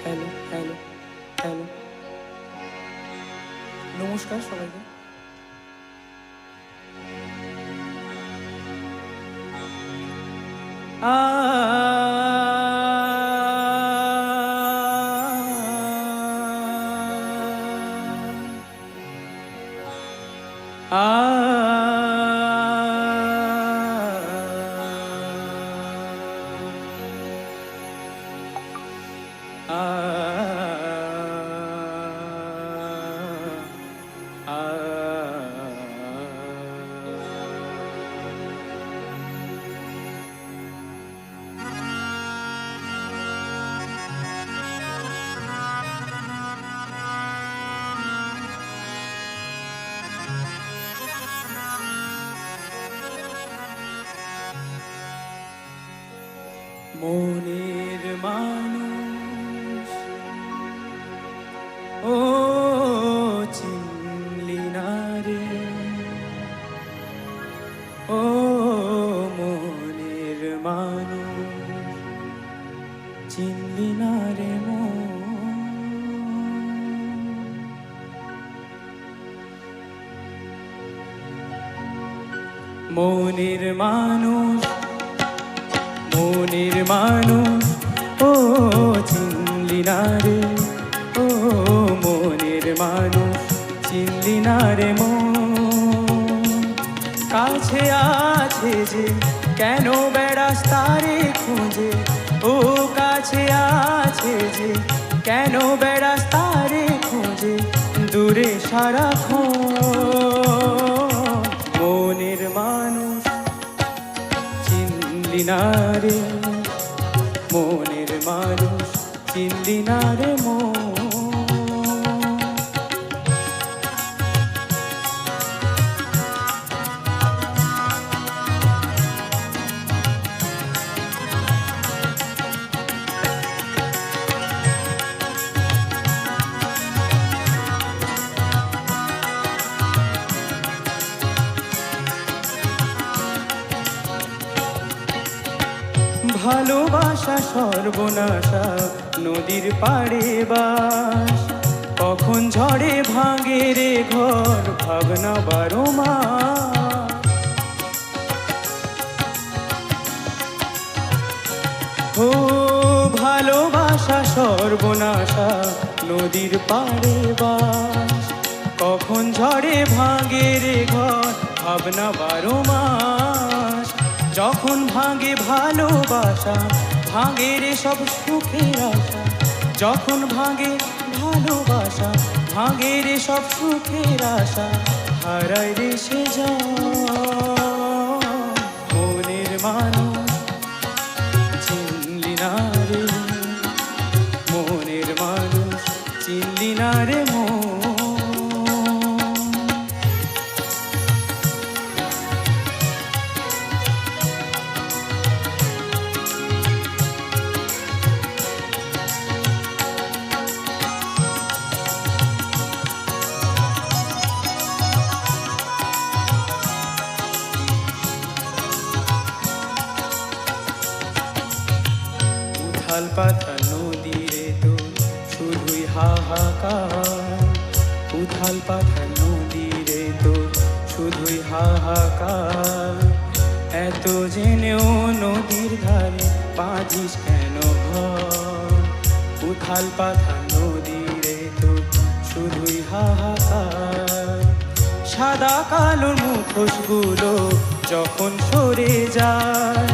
Hello hello hello. নমস্কার সবাইকে। মনের মানুষ ও চিনলি না রে, ও মনের মানুষ চিনলি না রে মনের মানুষ, মনের মানুষ ও চিনলি না রে, ও মনের মানুষ চিনলি না রে কাছে আছে যে কেন বেড়াস তারে খুঁজে, ও কাছে আছে যে কেন বেড়াস তারে খুঁজে দূরে সারাক্ষণ। মনের মানুষ চিনলি না রে, মনের মানুষ চিনলি না রে ভালোবাসা সর্বনাশা নদীর পাড়ে বাস, কখন ঝড়ে ভাঙে রে ঘর ভাবনা 12 মাস। ও ভালোবাসা সর্বনাশা নদীর পাড়ে বাস, কখন ঝড়ে ভাঙে রে ঘর ভাবনা 12 মাস। যখন ভাঙে ভালোবাসা ভাঙে রে সব সুখের আশা, যখন ভাঙে ভালোবাসা ভাঙে রে সব সুখের আশা, হারায় রে সে মনের মানুষ চিনলি না রে, মনের মানুষ চিনলি না রে উথাল পাথাল নদীরে তো শুধুই হাহাকার, উথাল পাথাল নদীরে তো শুধুই হাহাকার। এত জেনেও নদীর ধারে বাঁধিস কেন ঘর, উথাল পাথাল নদীরে তো শুধুই হাহাকার। সাদা কালো মুখোশগুলো যখন সরে যায়,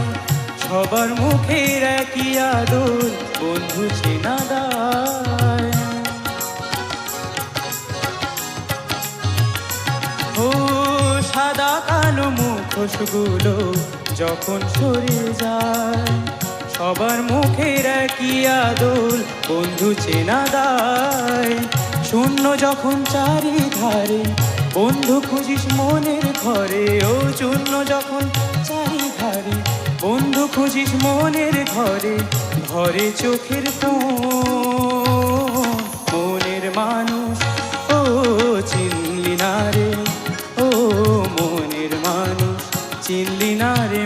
সবার মুখের একই আদর বন্ধু চেনা দায়। ও সাদা কালো মুখোশগুলো যখন সরে যায়, সবার মুখের একই আদর বন্ধু চেনা দায়। শূন্য যখন চারিধারে বন্ধু খুঁজিস মনের ঘরে, ও শূন্য যখন চারিধারে বন্ধু খুঁজিস মনের ঘরে, ঘরে চোখের মনের মানুষ ও চিনলি না রে, ও মনের মানুষ চিনলি না রে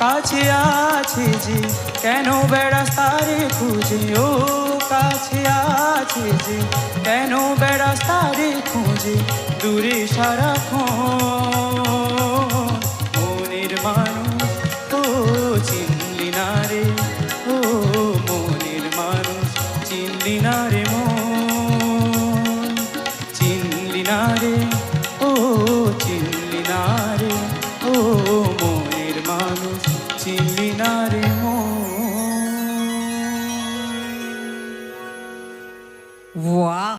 কাছে আছে যে কেন বেড়াস তারে খুঁজে ও কাছে আছে যে কেন বেড়াস তারে খুঁজে দূরে সারাক্ষণ মনের মানুষ ও চিনলি না রে ও মনের মানুষ চিনলি না রে মন চিনলি না রে ও চিনলি না রে ও মনের মানুষ চিনলি না রে